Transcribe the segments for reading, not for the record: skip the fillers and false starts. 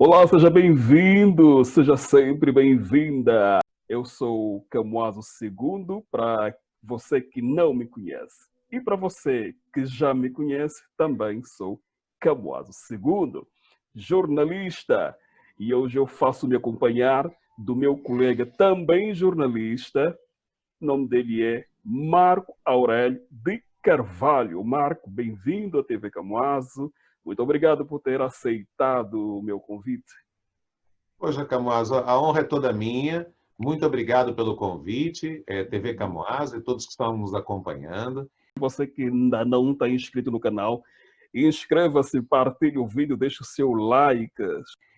Olá, seja bem-vindo, seja sempre bem-vinda. Eu sou Camuaso II, para você que não me conhece. E para você que já me conhece, também sou Camuaso II, jornalista. E hoje eu faço me acompanhar do meu colega, também jornalista. O nome dele é Marco Aurélio de Carvalho. Marco, bem-vindo à TV Camuaso. Muito obrigado por ter aceitado o meu convite. Poxa, Camuaso, a honra é toda minha. Muito obrigado pelo convite, TV Camuaso e todos que estão nos acompanhando. Você que ainda não está inscrito no canal, inscreva-se, partilhe o vídeo, deixe o seu like.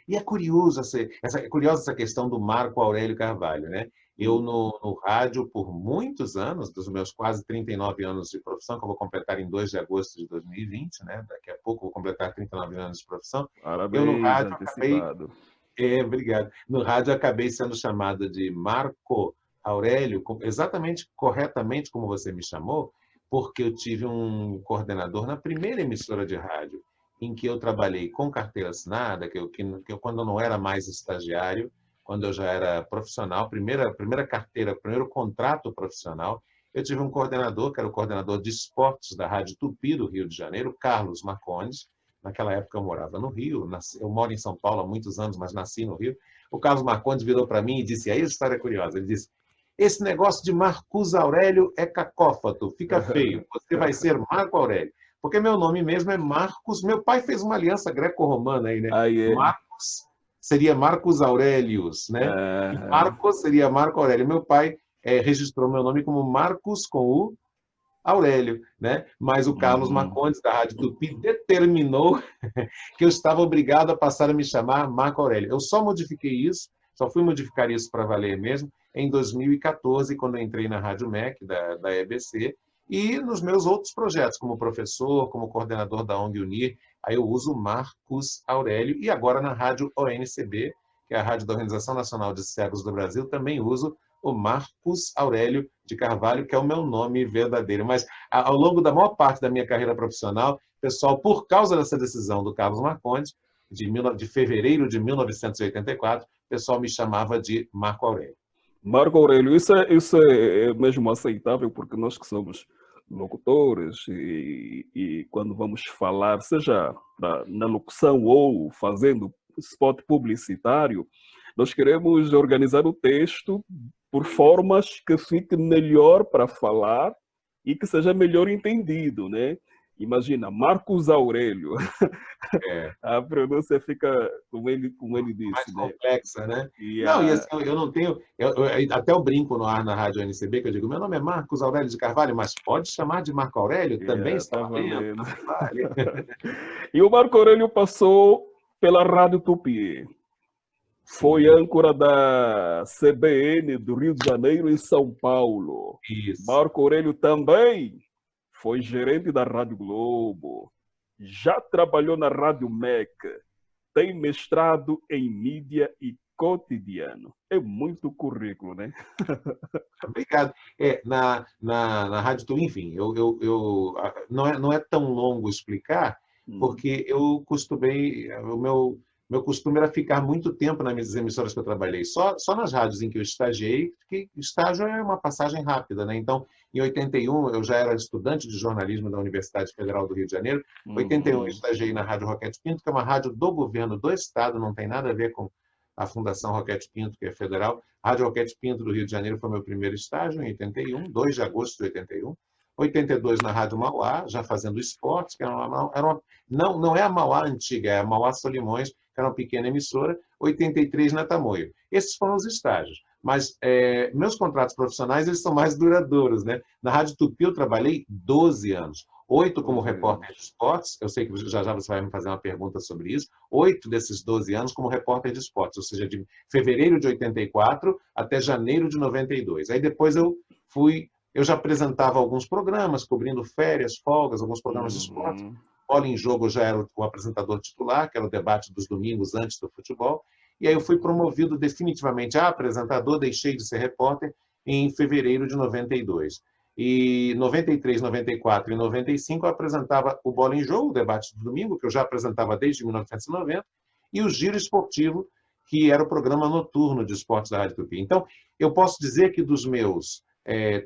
E é curioso é curiosa essa questão do Marco Aurélio Carvalho, né? Eu, no rádio, por muitos anos, dos meus quase 39 anos de profissão, que eu vou completar em 2 de agosto de 2020, né? Daqui a pouco eu vou completar 39 anos de profissão. Eu, no Parabéns, rádio, acabei antecipado. Obrigado. No rádio, eu acabei sendo chamado de Marco Aurélio, exatamente, corretamente como você me chamou, porque eu tive um coordenador na primeira emissora de rádio em que eu trabalhei com carteira assinada, quando eu não era mais estagiário, quando eu já era profissional, primeira carteira, primeiro contrato profissional, eu tive um coordenador, que era o coordenador de esportes da Rádio Tupi do Rio de Janeiro, Carlos Marcondes. Naquela época eu morava no Rio, eu moro em São Paulo há muitos anos, mas nasci no Rio. O Carlos Marcondes virou para mim e disse, aí a história é curiosa, ele disse, esse negócio de Marcos Aurélio é cacófato, fica feio, você vai ser Marco Aurélio. Porque meu nome mesmo é Marcos, meu pai fez uma aliança greco-romana aí, né? Aí é. Marcos seria Marcos Aurelius, né? E Marcos seria Marco Aurélio. Meu pai registrou meu nome como Marcos com o Aurélio, né? Mas o Carlos Uhum. Marcondes, da Rádio Tupi, determinou que eu estava obrigado a passar a me chamar Marco Aurélio. Eu só modifiquei isso, só fui modificar isso para valer mesmo, em 2014, quando eu entrei na Rádio MEC, da EBC, e nos meus outros projetos, como professor, como coordenador da ONG Unir, aí eu uso Marcos Aurélio, e agora na Rádio ONCB, que é a Rádio da Organização Nacional de Cegos do Brasil, também uso o Marcos Aurélio de Carvalho, que é o meu nome verdadeiro. Mas ao longo da maior parte da minha carreira profissional, pessoal, por causa dessa decisão do Carlos Marcondes, de fevereiro de 1984, o pessoal me chamava de Marco Aurélio. Marco Aurélio, isso é mesmo aceitável, porque nós que somos locutores e quando vamos falar, seja na locução ou fazendo spot publicitário, nós queremos organizar o texto por formas que fique melhor para falar e que seja melhor entendido, né? Imagina, Marcos Aurélio, É, a pronúncia fica como ele mais disse, né? complexa, né? E Não, e assim, eu não tenho. Até eu brinco no ar na Rádio NCB, que eu digo: meu nome é Marcos Aurélio de Carvalho, mas pode chamar de Marco Aurélio? Também está tá valendo, valendo. também vale. E o Marco Aurélio passou pela Rádio Tupi. Foi Sim, âncora da CBN do Rio de Janeiro em São Paulo. isso. Marco Aurélio também foi gerente da Rádio Globo. Já trabalhou na Rádio MEC. Tem mestrado em mídia e cotidiano. É muito currículo, né? Obrigado. Na Rádio Tupi, enfim, não é tão longo explicar, Hum. porque eu costumei, meu costume era ficar muito tempo nas emissoras que eu trabalhei, só nas rádios em que eu estagiei, que estágio é uma passagem rápida, né? Então, em 81, eu já era estudante de jornalismo da Universidade Federal do Rio de Janeiro. Em 81, eu Uhum. estagiei na Rádio Roquete Pinto, que é uma rádio do governo do Estado, não tem nada a ver com a Fundação Roquete Pinto, que é federal. A Rádio Roquete Pinto do Rio de Janeiro foi meu primeiro estágio, em 81, 2 de agosto de 81. 82 na Rádio Mauá, já fazendo esportes, que não é a Mauá antiga, é a Mauá Solimões, que era uma pequena emissora. 83 na Tamoio. Esses foram os estágios. Mas meus contratos profissionais eles são mais duradouros, né? Na Rádio Tupi eu trabalhei 12 anos. 8 como 12 repórter de anos. esportes, eu sei que já já você vai me fazer uma pergunta sobre isso. 8 desses 12 anos como repórter de esportes, ou seja, de fevereiro de 84 até janeiro de 92. Aí depois eu já apresentava alguns programas, cobrindo férias, folgas, alguns programas de esporte. Uhum. Bola em Jogo eu já era o apresentador titular, que era o debate dos domingos antes do futebol. E aí eu fui promovido definitivamente a apresentador, deixei de ser repórter em fevereiro de 92. E 93, 94 e 95 eu apresentava o Bola em Jogo, o debate do domingo, que eu já apresentava desde 1990. e o Giro Esportivo, que era o programa noturno de esportes da Rádio Tupi. Então, eu posso dizer que dos meus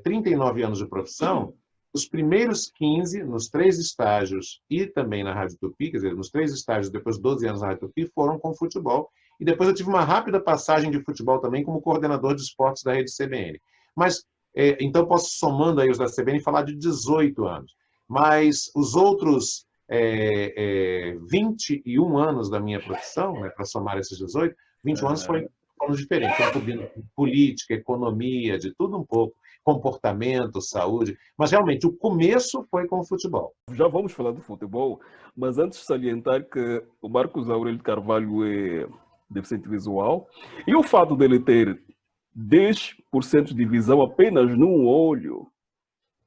39 anos de profissão, os primeiros 15, nos 3 estágios e também na Rádio Tupi, quer dizer, nos 3 estágios, depois de 12 anos na Rádio Tupi, foram com futebol. E depois eu tive uma rápida passagem de futebol também como coordenador de esportes da rede CBN. Mas, então, posso, somando aí os da CBN, falar de 18 anos. Mas os outros 21 anos da minha profissão, né, para somar esses 18, 21 anos foram diferentes. Foi cobrindo política, economia, de tudo um pouco, comportamento, saúde. Mas, realmente, o começo foi com o futebol. Já vamos falar do futebol, mas antes de salientar que o Marcos Aurélio de Carvalho é deficiente visual, e o fato dele ter 10% de visão apenas num olho,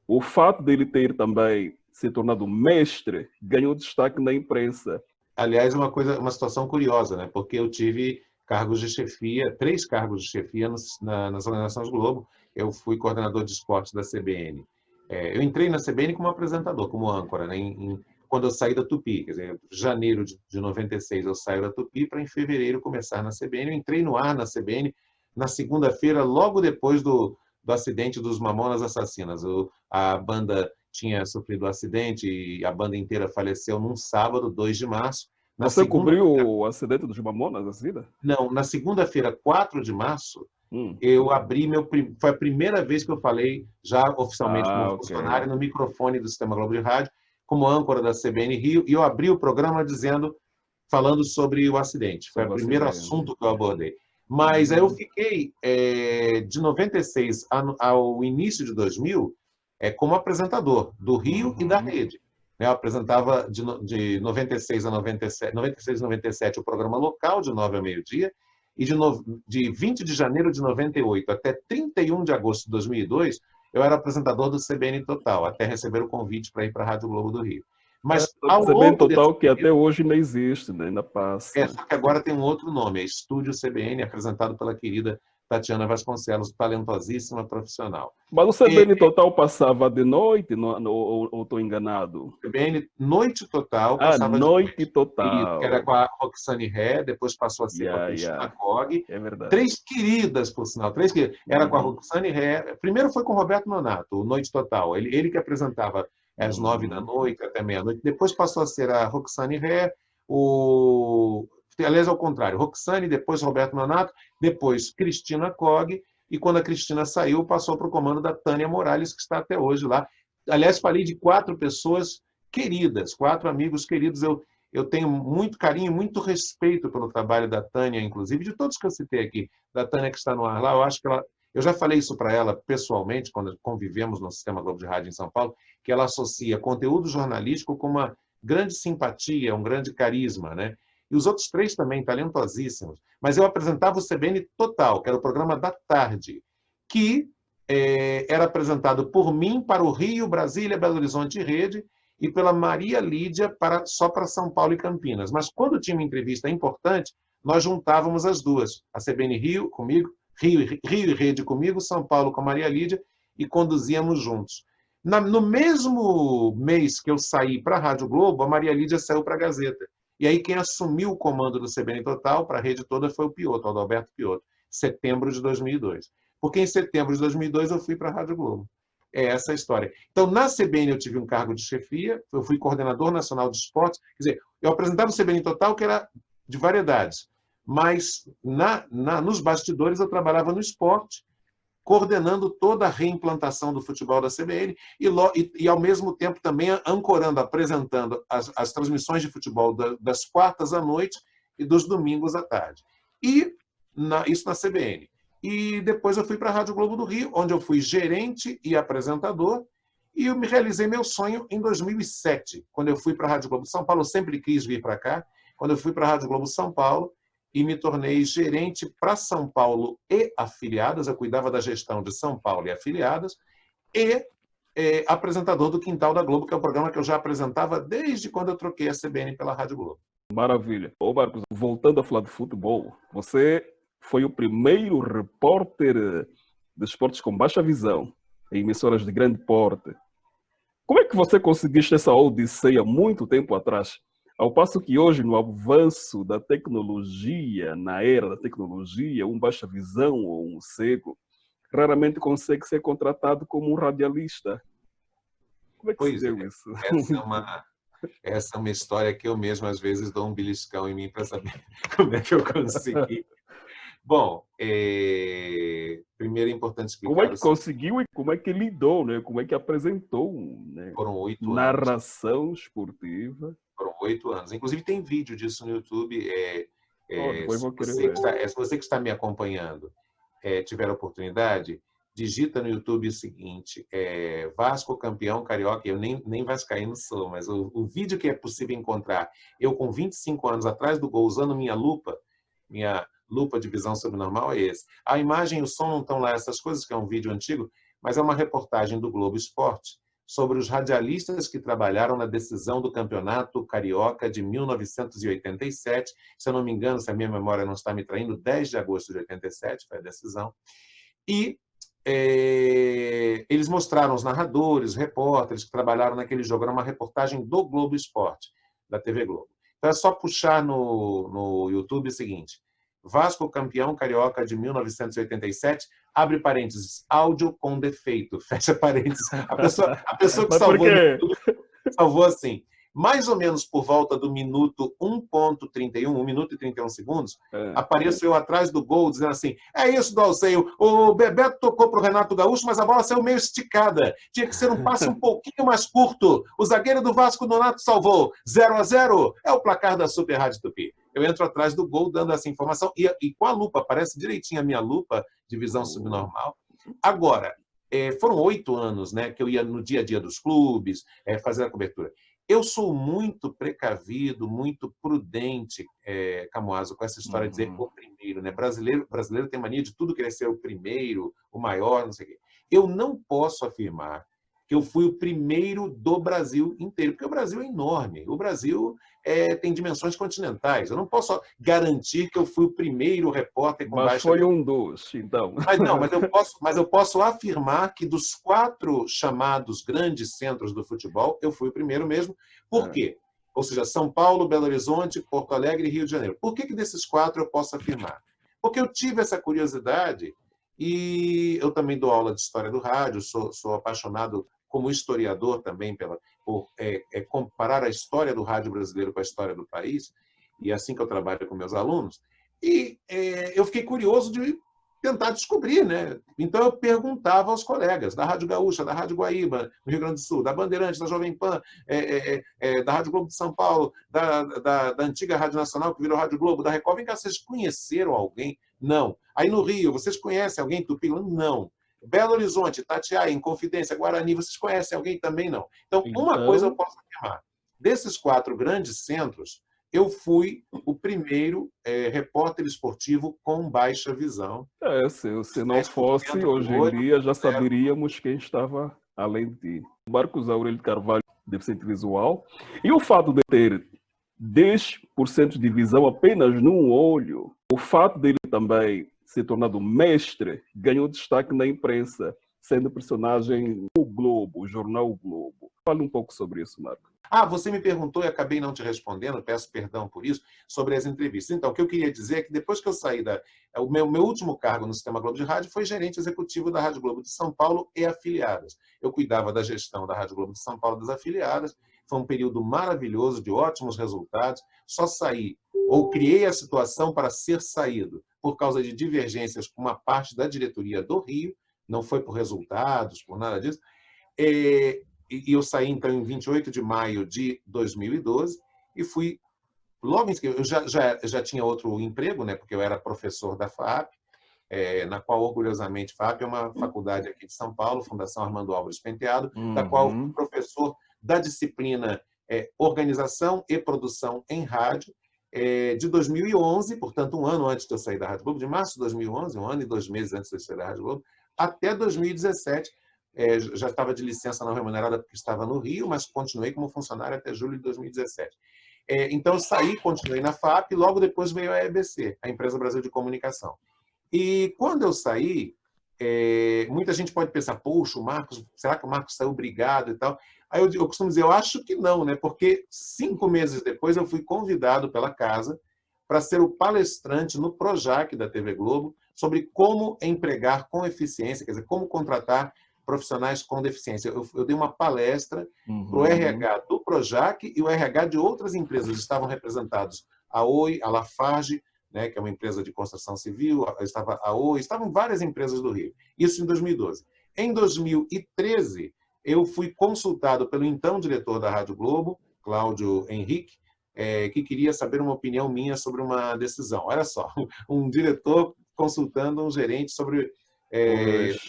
o fato dele ter também se tornado mestre, ganhou destaque na imprensa. Aliás, uma situação curiosa, né? Porque eu tive cargos de chefia, 3 cargos de chefia nas organizações Globo. Eu fui coordenador de esportes da CBN. Eu entrei na CBN como apresentador, como âncora, né? Quando eu saí da Tupi, quer dizer, em janeiro de 96 eu saio da Tupi para em fevereiro começar na CBN. Eu entrei no ar na CBN na segunda-feira, logo depois do acidente dos Mamonas Assassinas. A banda tinha sofrido um acidente e a banda inteira faleceu num sábado, 2 de março. Você cobriu o acidente dos Mamonas, assim? Não, na segunda-feira, 4 de março, eu abri foi a primeira vez que eu falei, já oficialmente como funcionário, no microfone do Sistema Globo de Rádio, como âncora da CBN Rio, e eu abri o programa falando sobre o acidente. Foi o primeiro assunto que eu abordei. Mas aí eu fiquei, de 96 ao início de 2000, como apresentador do Rio e da Rede. Eu apresentava de 96 a 97, 96 a 97 o programa local, de 9 a meio-dia, e de 20 de janeiro de 98 até 31 de agosto de 2002, eu era apresentador do CBN Total, até receber o convite para ir para a Rádio Globo do Rio. Mas ao CBN Total, que até hoje não existe, né? Ainda passa. Só que agora tem um outro nome, é Estúdio CBN, apresentado pela querida Tatiana Vasconcelos, talentosíssima profissional. Mas o CBN Total passava de noite, ou estou enganado? O CBN Noite Total passava Noite Total. Que era com a Roxane Ré, depois passou a ser com a Cristina Cog. É verdade. 3 queridas, por sinal. 3 queridas. Era com a Roxane Ré. Primeiro foi com o Roberto Nonato, o Noite Total. Ele que apresentava às 9 da noite até meia-noite. Depois passou a ser a Roxane Ré, aliás, ao contrário, Roxane, depois Roberto Nonato, depois Cristina Cog, e quando a Cristina saiu, passou para o comando da Tânia Morales, que está até hoje lá. Aliás, falei de 4 pessoas queridas, 4 amigos queridos. Eu tenho muito carinho, muito respeito pelo trabalho da Tânia, inclusive, de todos que eu citei aqui, da Tânia que está no ar lá. Eu acho que eu já falei isso para ela pessoalmente, quando convivemos no Sistema Globo de Rádio em São Paulo, que ela associa conteúdo jornalístico com uma grande simpatia, um grande carisma, né? E os outros 3 também, talentosíssimos. Mas eu apresentava o CBN Total, que era o programa da tarde, que era apresentado por mim para o Rio, Brasília, Belo Horizonte e Rede, e pela Maria Lídia só para São Paulo e Campinas. Mas quando tinha uma entrevista importante, nós juntávamos as duas. A CBN Rio comigo, Rio e Rede comigo, São Paulo com a Maria Lídia, e conduzíamos juntos. No mesmo mês que eu saí para a Rádio Globo, a Maria Lídia saiu para a Gazeta. E aí quem assumiu o comando do CBN Total para a rede toda foi o Piotto, Adalberto Piotto, setembro de 2002. Porque em setembro de 2002 eu fui para a Rádio Globo. É essa a história. Então, na CBN eu tive um cargo de chefia, eu fui coordenador nacional de esportes, quer dizer, eu apresentava o CBN Total, que era de variedades, mas nos bastidores eu trabalhava no esporte, coordenando toda a reimplantação do futebol da CBN e ao mesmo tempo também ancorando, apresentando as transmissões de futebol das quartas à noite e dos domingos à tarde. E isso na CBN. E depois eu fui para a Rádio Globo do Rio, onde eu fui gerente e apresentador, e eu me realizei meu sonho em 2007, quando eu fui para a Rádio Globo São Paulo. Eu sempre quis vir para cá. Quando eu fui para a Rádio Globo São Paulo, e me tornei gerente para São Paulo e afiliadas, eu cuidava da gestão de São Paulo e afiliadas, e apresentador do Quintal da Globo, que é o programa que eu já apresentava desde quando eu troquei a CBN pela Rádio Globo. Maravilha. Ô Marcos, voltando a falar de futebol, você foi o primeiro repórter de esportes com baixa visão em emissoras de grande porte. Como é que você conseguiste essa odisseia muito tempo atrás? Ao passo que hoje, no avanço da tecnologia, na era da tecnologia, um baixa visão ou um cego raramente consegue ser contratado como um radialista. Como é que se Pois deu é, isso? essa é uma história que eu mesmo, às vezes, dou um beliscão em mim para saber como é que eu consegui. Bom, primeiro é importante Como é explicar que o seguinte: conseguiu e como é que lidou, né? Como é que apresentou, né? foram 8 anos. Narração esportiva. Foram 8 anos. Inclusive, tem vídeo disso no YouTube. Oh, depois vou querer Se ver. você que está me acompanhando tiver a oportunidade, digita no YouTube o seguinte: Vasco campeão carioca. Eu nem vascaíno sou, mas o vídeo que é possível encontrar, eu com 25 anos atrás do gol, usando minha lupa de visão subnormal, é esse. A imagem e o som não estão lá, essas coisas, que é um vídeo antigo, mas é uma reportagem do Globo Esporte sobre os radialistas que trabalharam na decisão do Campeonato Carioca de 1987. Se eu não me engano, se a minha memória não está me traindo, 10 de agosto de 87 foi a decisão. E eles mostraram os narradores, os repórteres que trabalharam naquele jogo. Era uma reportagem do Globo Esporte, da TV Globo. Então é só puxar no YouTube o seguinte: Vasco campeão carioca de 1987, abre parênteses, áudio com defeito, fecha parênteses. A pessoa que Mas por salvou no quê? YouTube salvou assim: mais ou menos por volta do minuto 1,31, 1 minuto e 31 segundos, É. apareço eu atrás do gol dizendo assim: é isso, Dalceio, o Bebeto tocou para o Renato Gaúcho, mas a bola saiu meio esticada. Tinha que ser um passe um pouquinho mais curto. O zagueiro do Vasco, Nonato, salvou. 0-0 é o placar da Super Rádio Tupi. Eu entro atrás do gol dando essa informação e com a lupa, aparece direitinho a minha lupa de visão subnormal. Agora, foram 8 anos, né, que eu ia no dia a dia dos clubes, fazer a cobertura. Eu sou muito precavido, muito prudente, Camoaso, com essa história de dizer o primeiro, né? Brasileiro tem mania de tudo querer ser o primeiro, o maior, não sei o quê. Eu não posso afirmar que eu fui o primeiro do Brasil inteiro, porque o Brasil é enorme. O Brasil tem dimensões continentais. Eu não posso garantir que eu fui o primeiro repórter com Mas baixa foi visão. um dos, então. Mas não, mas eu posso afirmar que dos 4 chamados grandes centros do futebol, eu fui o primeiro mesmo. Por quê? Ou seja, São Paulo, Belo Horizonte, Porto Alegre e Rio de Janeiro. Por que desses 4 eu posso afirmar? Porque eu tive essa curiosidade e eu também dou aula de história do rádio, sou apaixonado como historiador também por comparar a história do rádio brasileiro com a história do país, e é assim que eu trabalho com meus alunos. E eu fiquei curioso de tentar descobrir, né? Então eu perguntava aos colegas da Rádio Gaúcha, da Rádio Guaíba, no Rio Grande do Sul, da Bandeirantes, da Jovem Pan, da Rádio Globo de São Paulo, da antiga Rádio Nacional, que virou Rádio Globo, da Record. Vem cá, vocês conheceram alguém? Não. Aí no Rio, vocês conhecem alguém em Tupi? Não. Belo Horizonte, Itatiaia, Inconfidência, Guarani, vocês conhecem alguém também? Não. Então, uma coisa eu posso afirmar. Desses 4 grandes centros, eu fui o primeiro repórter esportivo com baixa visão. Se não fosse, 10% do hoje em olho, dia já 0. saberíamos quem estava além de ti. Marcos Aurélio Carvalho, deficiente visual, e o fato de ter 10% de visão apenas num olho, o fato dele também ser tornado mestre, ganhou destaque na imprensa, sendo personagem do Globo, o jornal O Globo. Fale um pouco sobre isso, Marcos. Você me perguntou e acabei não te respondendo, peço perdão por isso, sobre as entrevistas. Então, o que eu queria dizer é que depois que eu saí o meu último cargo no Sistema Globo de Rádio foi gerente executivo da Rádio Globo de São Paulo e afiliadas. Eu cuidava da gestão da Rádio Globo de São Paulo e das afiliadas. Foi um período maravilhoso, de ótimos resultados. Só saí, ou criei a situação para ser saído, por causa de divergências com uma parte da diretoria do Rio, não foi por resultados, por nada disso. E eu saí, então, em 28 de maio de 2012 e fui logo em seguida. Eu já tinha outro emprego, né, porque eu era professor da FAAP, na qual, orgulhosamente, FAAP é uma faculdade aqui de São Paulo, Fundação Armando Álvares Penteado, da qual eu fui professor da disciplina Organização e Produção em Rádio, de 2011, portanto, um ano antes de eu sair da Rádio Globo, de março de 2011, 1 ano e 2 meses antes de eu sair da Rádio Globo, até 2017, já estava de licença não remunerada porque estava no Rio, mas continuei como funcionário até julho de 2017. Então, eu saí, continuei na FAP, e logo depois veio a EBC, a Empresa Brasil de Comunicação. E quando eu saí, muita gente pode pensar, poxa, o Marcos, será que o Marcos saiu brigado e tal? Aí eu costumo dizer, eu acho que não, né? Porque 5 meses depois eu fui convidado pela casa para ser o palestrante no Projac da TV Globo sobre como empregar com eficiência, quer dizer, como contratar profissionais com deficiência. Eu dei uma palestra para o Uhum. RH do Projac e o RH de outras empresas. Estavam representados a Oi, a Lafarge, né, que é uma empresa de construção civil, estava a Oi, estavam várias empresas do Rio. Isso em 2012. Em 2013, eu fui consultado pelo então diretor da Rádio Globo, Cláudio Henrique, que queria saber uma opinião minha sobre uma decisão. Olha só, um diretor consultando um gerente sobre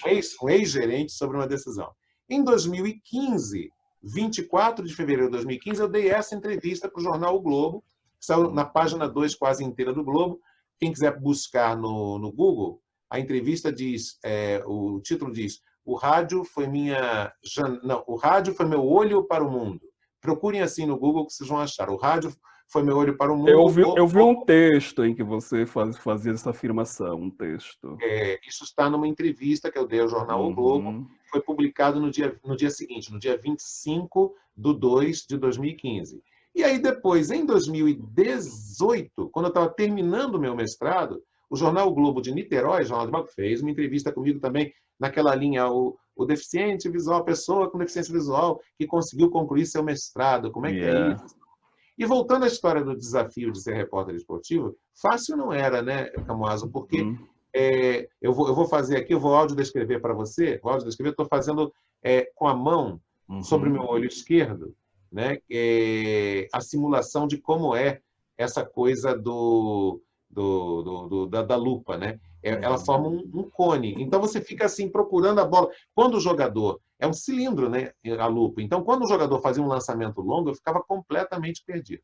Pois. um ex-gerente sobre uma decisão. Em 2015, 24 de fevereiro de 2015, eu dei essa entrevista para o jornal O Globo, que saiu na página 2 quase inteira do Globo. Quem quiser buscar no Google, a entrevista diz, o título diz, o rádio foi o rádio foi meu olho para o mundo. Procurem assim no Google que vocês vão achar. O rádio foi meu olho para o mundo. Eu vi um texto em que você fazia essa afirmação, um texto. Isso está numa entrevista que eu dei ao jornal O Globo, Uhum. foi publicado no dia seguinte, no dia 25/2 de 2015. E aí depois, em 2018, quando eu estava terminando o meu mestrado, o jornal o Globo de Niterói, o Jornal de Banco, fez uma entrevista comigo também naquela linha, o deficiente visual, a pessoa com deficiência visual que conseguiu concluir seu mestrado, como é que é Yeah. isso? E voltando à história do desafio de ser repórter esportivo, fácil não era, né, Camuaso? Porque Uhum. eu vou fazer aqui, eu vou audiodescrever para você. Vou audiodescrever, estou fazendo com a mão sobre o Uhum. meu olho esquerdo, né, a simulação de como é essa coisa da lupa, né? Ela Uhum. forma um cone. Então você fica assim procurando a bola. Quando o jogador é um cilindro, né, a lupa. Então quando o jogador fazia um lançamento longo, eu ficava completamente perdido.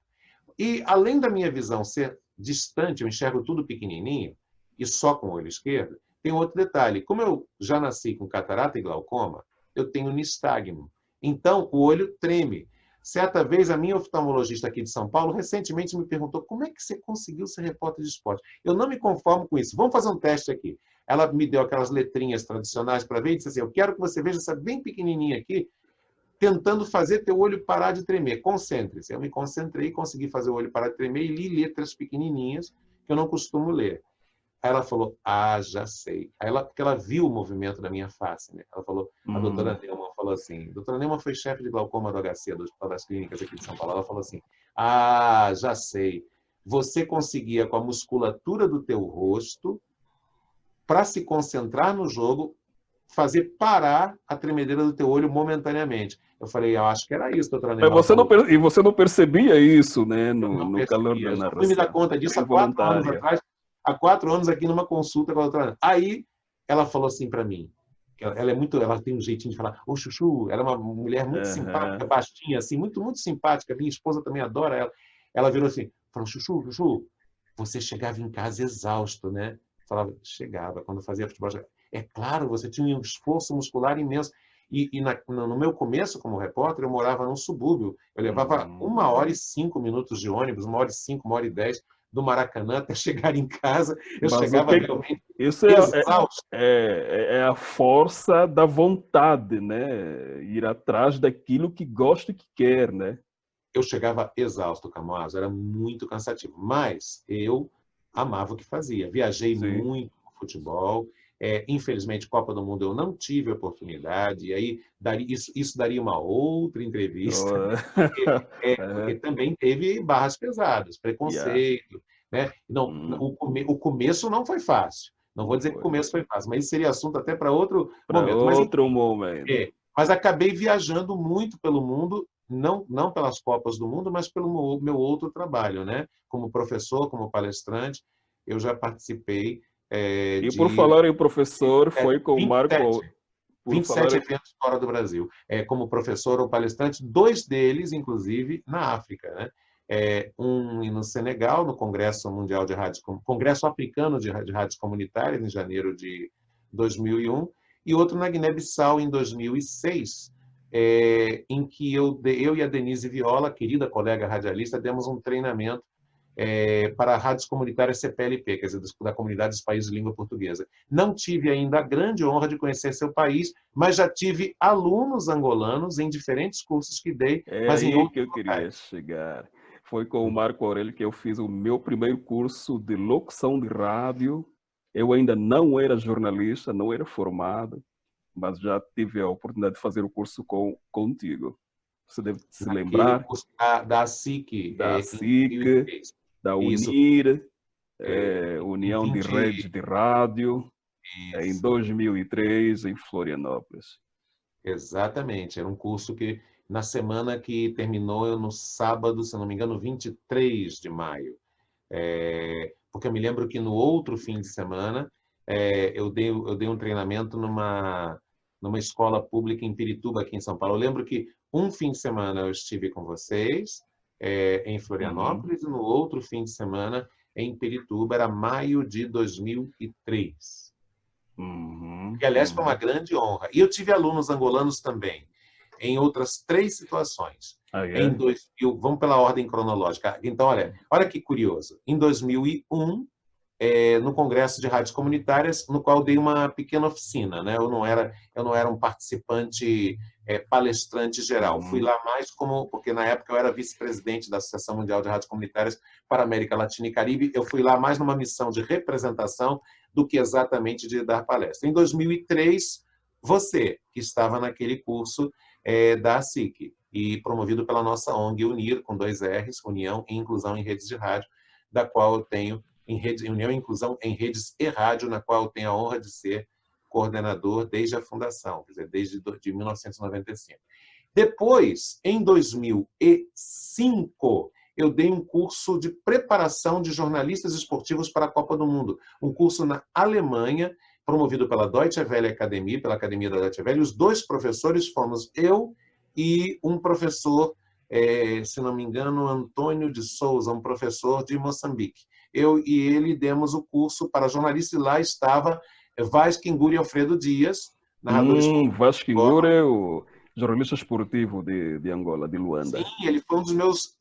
E além da minha visão ser distante, eu enxergo tudo pequenininho e só com o olho esquerdo, tem outro detalhe. Como eu já nasci com catarata e glaucoma, eu tenho nistagmo. Então, o olho treme. Certa vez, a minha oftalmologista aqui de São Paulo recentemente me perguntou como é que você conseguiu ser repórter de esporte. Eu não me conformo com isso. Vamos fazer um teste aqui. Ela me deu aquelas letrinhas tradicionais para ver e disse assim, eu quero que você veja essa bem pequenininha aqui, tentando fazer teu olho parar de tremer. Concentre-se. Eu me concentrei, consegui fazer o olho parar de tremer e li letras pequenininhas que eu não costumo ler. Aí ela falou, já sei. Porque ela viu o movimento da minha face, né? Ela falou, a doutora Uhum. Neumann falou assim, a doutora Neumann foi chefe de glaucoma do HC, do Hospital das Clínicas aqui de São Paulo. Ela falou assim, já sei. Você conseguia, com a musculatura do teu rosto, para se concentrar no jogo, fazer parar a tremedeira do teu olho momentaneamente. Eu falei, eu acho que era isso, doutora Mas Neumann. Ela falou, e você não percebia isso, né, eu não no calor percebia. da Eu só fui me dar narração. conta disso Foi há 4 anos involuntária. atrás, há 4 anos aqui numa consulta com a doutora Neumann. Aí ela falou assim para mim, ela tem um jeitinho de falar, ô Chuchu, ela é uma mulher muito simpática, Uhum. baixinha, assim, muito, muito simpática, minha esposa também adora ela. Ela virou assim, falou, Chuchu, você chegava em casa exausto, né? Falava, chegava, quando fazia futebol, é claro, você tinha um esforço muscular imenso. No meu começo como repórter, eu morava num subúrbio. Eu levava Uhum. 1h05 de ônibus, 1h05, 1h10 do Maracanã até chegar em casa. Eu Mas o chegava que realmente isso exausto. é a força da vontade, né? Ir atrás daquilo que gosta e que quer, né? Eu chegava exausto, Camoaso, era muito cansativo. Mas eu amava o que fazia. Viajei Sim. muito no futebol. Infelizmente, Copa do Mundo eu não tive oportunidade. E aí isso daria uma outra entrevista, Oh, porque também teve barras pesadas, yeah. preconceito. Né? Não, Hum, o começo não foi fácil. Não vou não dizer que o foi. começo foi fácil, mas isso seria assunto até para outro Para momento. Mas outro momento. mas acabei viajando muito pelo mundo, não pelas Copas do Mundo, mas pelo meu outro trabalho, né? Como professor, como palestrante, eu já participei E por de falar em professor, foi com o 27, Marco. Por 27 falar. eventos fora do Brasil, como professor ou palestrante, 2 deles, inclusive, na África, né? Um no Senegal, no Congresso Mundial de Rádios, Congresso Africano de Rádios Comunitárias, em janeiro de 2001, e outro na Guiné-Bissau, em 2006, em que eu e a Denise Viola, querida colega radialista, demos um treinamento para rádios comunitárias CPLP, quer dizer, da Comunidade dos Países de Língua Portuguesa. Não tive ainda a grande honra de conhecer seu país, mas já tive alunos angolanos em diferentes cursos que dei, É mas em aí que outros eu queria locais. chegar. Foi com o Marco Aurélio que eu fiz o meu primeiro curso de locução de rádio. Eu ainda não era jornalista, não era formado, mas já tive a oportunidade de fazer o curso contigo. Você deve se Naquele lembrar curso da SIC, da em SIC, 2003. da Isso, UNIR, em União de 20... Redes de Rádio, em Isso. 2003, em Florianópolis. Exatamente, era um curso que, na semana que terminou, no sábado, se não me engano, 23 de maio. Porque eu me lembro que no outro fim de semana, eu dei um treinamento numa escola pública em Pirituba, aqui em São Paulo. Eu lembro que um fim de semana eu estive com vocês, em Uhum, Florianópolis, e no outro fim de semana, em Pirituba, era maio de 2003. uhum, Que, aliás, foi uma uhum. grande honra. E eu tive alunos angolanos também, em outras três situações. Ah, Em é? 2000, vamos pela ordem cronológica. Então, olha que curioso. Em 2001, no Congresso de Rádios Comunitárias, no qual dei uma pequena oficina, né? Eu não era um participante, palestrante geral. Fui Uhum. lá mais porque na época eu era vice-presidente da Associação Mundial de Rádios Comunitárias para a América Latina e Caribe. Eu fui lá mais numa missão de representação do que exatamente de dar palestra. Em 2003, você, que estava naquele curso da ASIC, e promovido pela nossa ONG UNIR, com 2 R's, União e Inclusão em Redes de Rádio, da qual eu tenho em União e Inclusão em Redes e Rádio, na qual eu tenho a honra de ser coordenador desde a fundação, quer dizer, desde 1995. Depois, em 2005, eu dei um curso de preparação de jornalistas esportivos para a Copa do Mundo, um curso na Alemanha, promovido pela Deutsche Welle Academie, pela Academia da Deutsche Welle. Os dois professores fomos eu e um professor, se não me engano, Antônio de Souza, um professor de Moçambique. Eu e ele demos o curso para jornalistas, e lá estava Vaz Kinguri Alfredo Dias, narrador esportivo Vasco de Angola. Ngoura é o jornalista esportivo de Angola, de Sim, Luanda. ele foi um dos meus.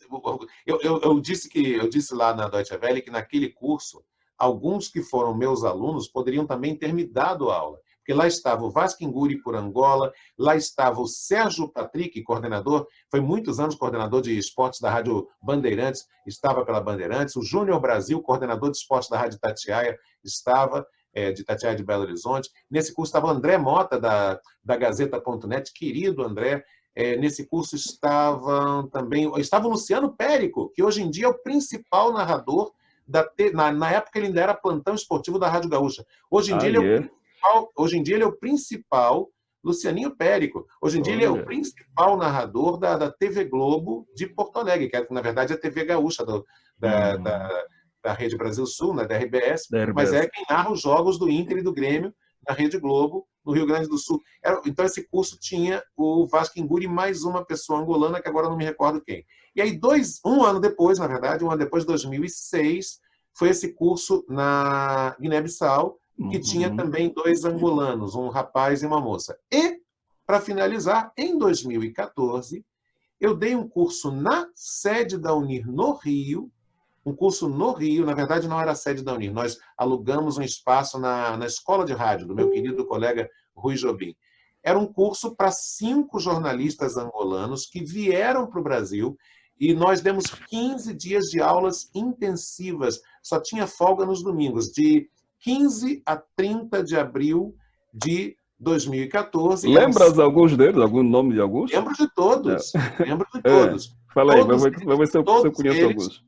Eu disse lá na Deutsche Welle que naquele curso, alguns que foram meus alunos poderiam também ter me dado aula. Porque lá estava o Vasco Nguri por Angola, lá estava o Sérgio Patrick, coordenador, foi muitos anos coordenador de esportes da Rádio Bandeirantes, estava pela Bandeirantes, o Júnior Brasil, coordenador de esportes da Rádio Itatiaia, estava, de Itatiaia de Belo Horizonte. Nesse curso estava o André Mota, da Gazeta.net, querido André. Nesse curso estava o Luciano Périco, que hoje em dia é o principal narrador na época ele ainda era plantão esportivo da Rádio Gaúcha. Hoje em dia Ah, ele é o é? principal, hoje em dia ele é o principal Lucianinho Périco. Hoje em dia ele é o Olha. principal narrador da TV Globo de Porto Alegre, que na verdade é a TV Gaúcha da, Uhum. da, da Rede Brasil Sul, né, da RBS, Da mas é RBS. quem narra os jogos do Inter e do Grêmio na Rede Globo, no Rio Grande do Sul. Então, esse curso tinha o Vasco Nguri e mais uma pessoa angolana, que agora não me recordo quem. E aí, um ano depois, na verdade, um ano depois, 2006, foi esse curso na Guiné-Bissau, que tinha Uhum. também 2 angolanos, um rapaz e uma moça. E, para finalizar, em 2014, eu dei um curso na sede da Unir, no Rio, um curso no Rio, na verdade não era a sede da Unir, nós alugamos um espaço na escola de rádio do meu querido colega Rui Jobim. Era um curso para 5 jornalistas angolanos que vieram para o Brasil e nós demos 15 dias de aulas intensivas, só tinha folga nos domingos, de 15 a 30 de abril de 2014. Lembras alguns deles? Algum nome de alguns? Lembro de Não. todos, lembro de É. todos. Fala aí, Todos vamos ver eles, se eu todos conheço eles alguns.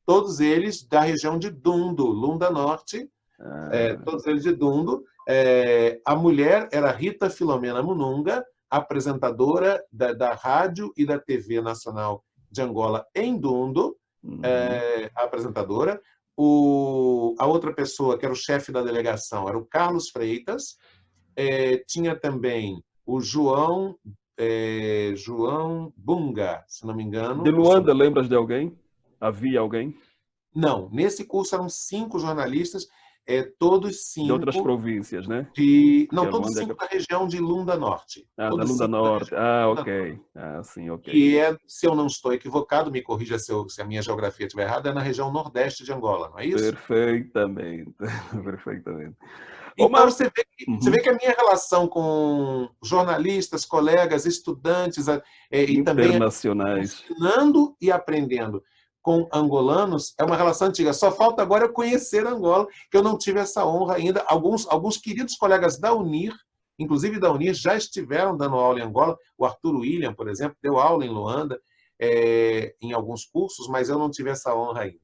todos eles da região de Dundo, Lunda Norte, Ah, todos eles de Dundo. A mulher era Rita Filomena Mununga, apresentadora da Rádio e da TV Nacional de Angola em Dundo, uhum. a apresentadora. A outra pessoa, que era o chefe da delegação, era o Carlos Freitas. Tinha também o João Bunga, se não me De engano, o Luanda, sobrenome. lembras de alguém? Havia alguém? Não, nesse curso eram 5 jornalistas. todos De outras 5 províncias, né? não, Que todos Luanda é 5 da região de Lunda Norte. Ah, da Todos Lunda 5 da Norte. região Ah, de Lunda Norte. ok. Ah, sim, ok. Que se eu não estou equivocado, me corrija se a minha geografia estiver errada, é na região nordeste de Angola, não é isso? Perfeitamente. Perfeitamente. Ô, Então, Marco. você vê Uhum. que a minha relação com jornalistas, colegas, estudantes, e também Internacionais. ensinando e aprendendo com angolanos é uma relação antiga. Só falta agora eu conhecer Angola, que eu não tive essa honra ainda. Alguns queridos colegas da Unir, inclusive da Unir, já estiveram dando aula em Angola. O Arthur William, por exemplo, deu aula em Luanda, em alguns cursos, mas eu não tive essa honra ainda.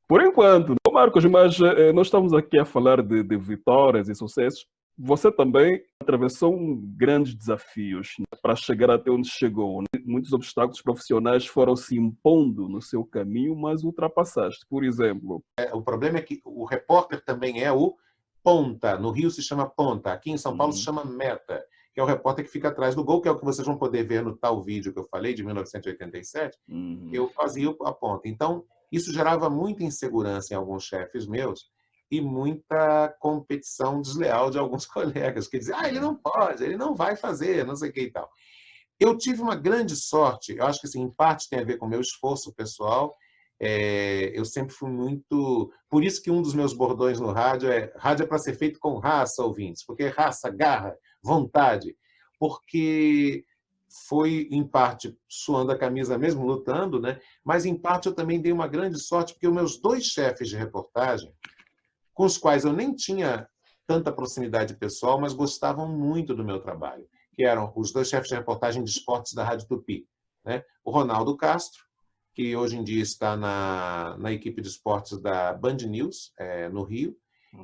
Por enquanto, ô Marcos, mas nós estamos aqui a falar de vitórias e sucessos. Você também atravessou grandes desafios, né, para chegar até onde chegou, né? Muitos obstáculos profissionais foram se impondo no seu caminho, mas ultrapassaste. Por exemplo, O problema é que o repórter também é o ponta. No Rio se chama ponta, aqui em São Paulo se uhum, chama meta, que é o repórter que fica atrás do gol, que é o que vocês vão poder ver no tal vídeo que eu falei, de 1987. uhum. Eu fazia a ponta. Então, isso gerava muita insegurança em alguns chefes meus e muita competição desleal de alguns colegas, que diziam, ele não pode, ele não vai fazer, não sei o que e tal. Eu tive uma grande sorte, eu acho que assim, em parte tem a ver com o meu esforço pessoal. Eu sempre fui muito. Por isso que um dos meus bordões no rádio é para ser feito com raça, ouvintes, porque é raça, garra, vontade. Porque foi, em parte, suando a camisa mesmo, lutando, né? Mas, em parte, eu também dei uma grande sorte, porque os meus dois chefes de reportagem, com os quais eu nem tinha tanta proximidade pessoal, mas gostavam muito do meu trabalho, que eram os dois chefes de reportagem de esportes da Rádio Tupi, né? O Ronaldo Castro, que hoje em dia está na equipe de esportes da Band News, no Rio,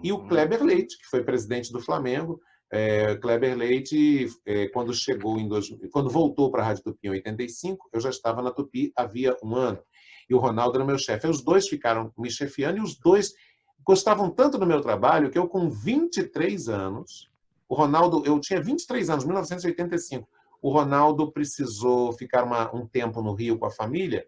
e o Uhum. Kleber Leite, que foi presidente do Flamengo. Kleber Leite, quando voltou para a Rádio Tupi em 85, eu já estava na Tupi havia um ano. E o Ronaldo era meu chefe. Os dois ficaram me chefiando e os dois gostavam tanto do meu trabalho que eu, com 23 anos, eu tinha 23 anos, 1985. O Ronaldo precisou ficar um tempo no Rio com a família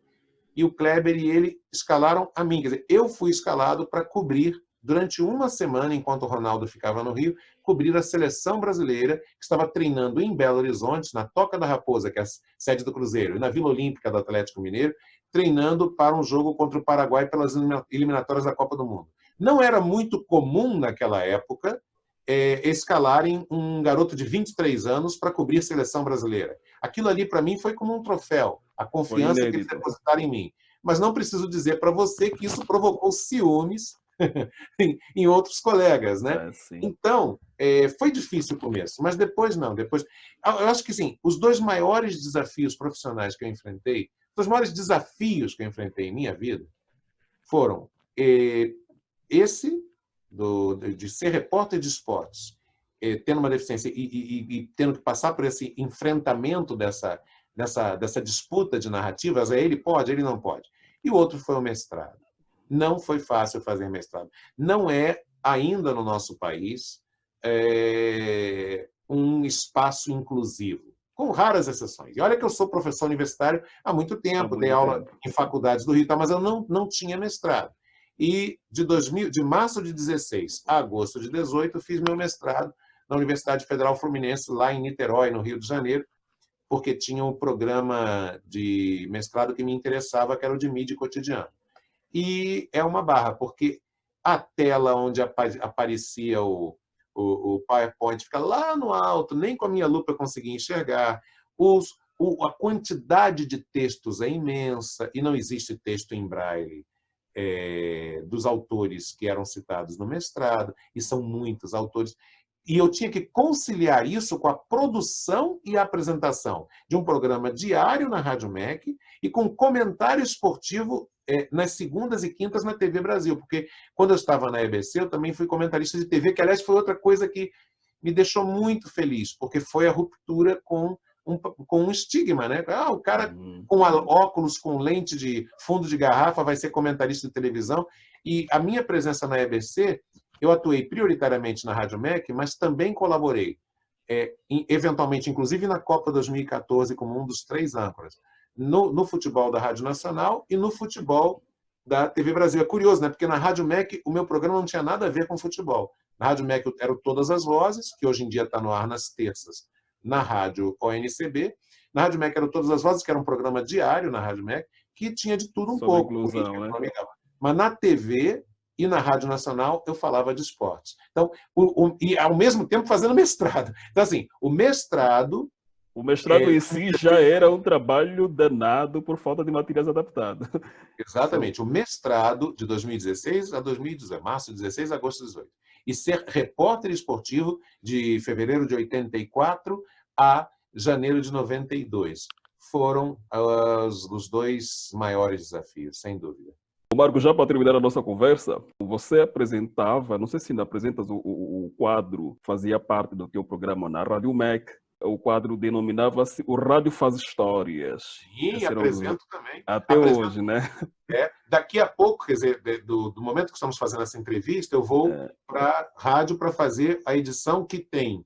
e o Kleber e ele escalaram a mim. Quer dizer, eu fui escalado para cobrir, durante uma semana, enquanto o Ronaldo ficava no Rio, cobrir a seleção brasileira, que estava treinando em Belo Horizonte, na Toca da Raposa, que é a sede do Cruzeiro, e na Vila Olímpica do Atlético Mineiro, treinando para um jogo contra o Paraguai pelas eliminatórias da Copa do Mundo. Não era muito comum, naquela época, escalarem um garoto de 23 anos para cobrir a seleção brasileira. Aquilo ali, para mim, foi como um troféu, a Foi confiança que eles inédito. depositaram em mim. Mas não preciso dizer para você que isso provocou ciúmes em outros colegas, né? Ah, sim. Então, foi difícil o começo, mas depois não. Eu acho que sim, os dois maiores desafios profissionais que eu enfrentei, os maiores desafios que eu enfrentei em minha vida foram esse de ser repórter de esportes, tendo uma deficiência e tendo que passar por esse enfrentamento dessa disputa de narrativas, ele pode, ele não pode. E o outro foi o mestrado. Não foi fácil fazer mestrado. Não é, ainda no nosso país, um espaço inclusivo, com raras exceções. E olha que eu sou professor universitário há muito Há tempo, dei muito aula tempo. em faculdades do Rio, mas eu não tinha mestrado. E de março de 16 a agosto de 18, fiz meu mestrado na Universidade Federal Fluminense, lá em Niterói, no Rio de Janeiro, porque tinha um programa de mestrado que me interessava, que era o de mídia cotidiana. E é uma barra, porque a tela onde aparecia o PowerPoint fica lá no alto, nem com a minha lupa eu conseguia enxergar. A quantidade de textos é imensa e não existe texto em braille dos autores que eram citados no mestrado, e são muitos autores. E eu tinha que conciliar isso com a produção e a apresentação de um programa diário na Rádio MEC e com comentário esportivo nas segundas e quintas na TV Brasil, porque quando eu estava na EBC, eu também fui comentarista de TV, que, aliás, foi outra coisa que me deixou muito feliz, porque foi a ruptura com um estigma, né? O cara Uhum. com óculos, com lente de fundo de garrafa, vai ser comentarista de televisão. E a minha presença na EBC, eu atuei prioritariamente na Rádio MEC, mas também colaborei, eventualmente, inclusive na Copa 2014, como um dos 3 âncoras, no futebol da Rádio Nacional e no futebol da TV Brasil. É curioso, né? Porque na Rádio MEC o meu programa não tinha nada a ver com futebol. Na Rádio MEC eram Todas as Vozes, que hoje em dia está no ar nas terças, na Rádio ONCB. Na Rádio MEC eram Todas as Vozes, que era um programa diário na Rádio MEC, que tinha de tudo um Sobre pouco, inclusão, política, né? economia. Mas na TV e na Rádio Nacional eu falava de esportes. Então, e ao mesmo tempo fazendo mestrado. Então, assim, o mestrado... O mestrado em si já era um trabalho danado por falta de materiais adaptados. Exatamente. O mestrado de 2016 a 2018, março de 16 a agosto de 18. E ser repórter esportivo de fevereiro de 84 a janeiro de 92. Foram os dois maiores desafios, sem dúvida. Marco, já para terminar a nossa conversa, você apresentava, não sei se ainda apresentas o quadro, fazia parte do teu programa na Rádio MEC. O quadro denominava-se O Rádio Faz Histórias. Sim, apresento também. Até hoje, né? Daqui a pouco, quer dizer, do momento que estamos fazendo essa entrevista, eu vou para a rádio para fazer a edição que tem.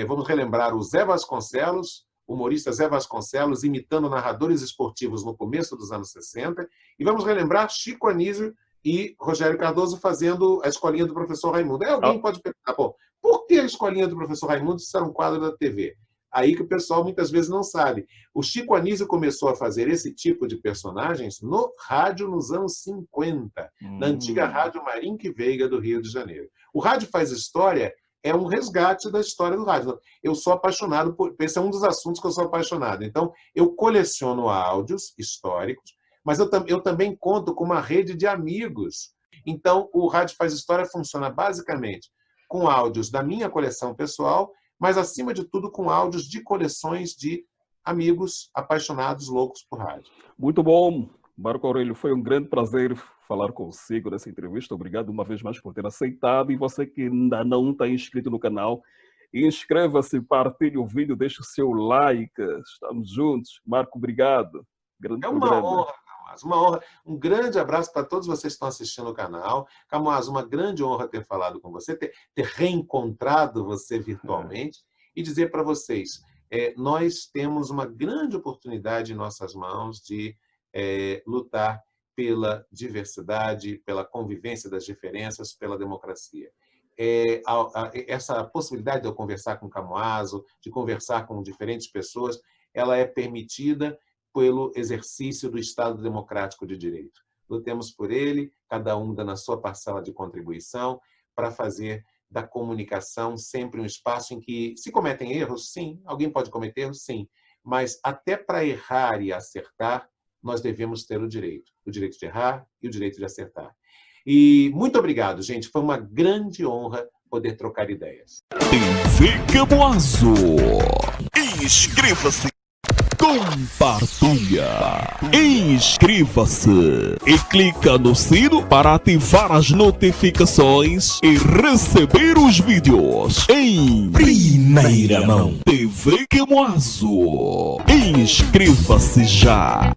Vamos relembrar o Zé Vasconcelos, o humorista Zé Vasconcelos, imitando narradores esportivos no começo dos anos 60. E vamos relembrar Chico Anísio e Rogério Cardoso fazendo a Escolinha do Professor Raimundo. Aí alguém pode perguntar, bom, por que a Escolinha do Professor Raimundo se era um quadro da TV? Aí que o pessoal muitas vezes não sabe. O Chico Anísio começou a fazer esse tipo de personagens no rádio nos anos 50, na antiga Rádio Marinque Veiga do Rio de Janeiro. O Rádio Faz História é um resgate da história do rádio. Eu sou apaixonado esse é um dos assuntos que eu sou apaixonado. Então, eu coleciono áudios históricos, mas eu também conto com uma rede de amigos. Então, o Rádio Faz História funciona basicamente com áudios da minha coleção pessoal, mas, acima de tudo, com áudios de coleções de amigos apaixonados, loucos por rádio. Muito bom, Marco Aurélio. Foi um grande prazer falar consigo nessa entrevista. Obrigado uma vez mais por ter aceitado. E você que ainda não está inscrito no canal, inscreva-se, partilhe o vídeo, deixe o seu like. Estamos juntos. Marco, obrigado. É uma honra. Uma honra. Um grande abraço para todos vocês que estão assistindo o canal. Camuaz, uma grande honra ter falado com você, ter reencontrado você virtualmente e dizer para vocês, nós temos uma grande oportunidade em nossas mãos de lutar pela diversidade, pela convivência das diferenças, pela democracia. Essa possibilidade de eu conversar com o Camuaso, de conversar com diferentes pessoas, ela é permitida pelo exercício do Estado Democrático de Direito. Lutemos por ele, cada um dando a sua parcela de contribuição, para fazer da comunicação sempre um espaço em que se cometem erros, sim, alguém pode cometer erros, sim, mas até para errar e acertar, nós devemos ter o direito de errar e o direito de acertar. E muito obrigado, gente, foi uma grande honra poder trocar ideias. TV Camuaso. Inscreva-se. Compartilha, inscreva-se e clica no sino para ativar as notificações e receber os vídeos em primeira mão. TV Camuaso, inscreva-se já.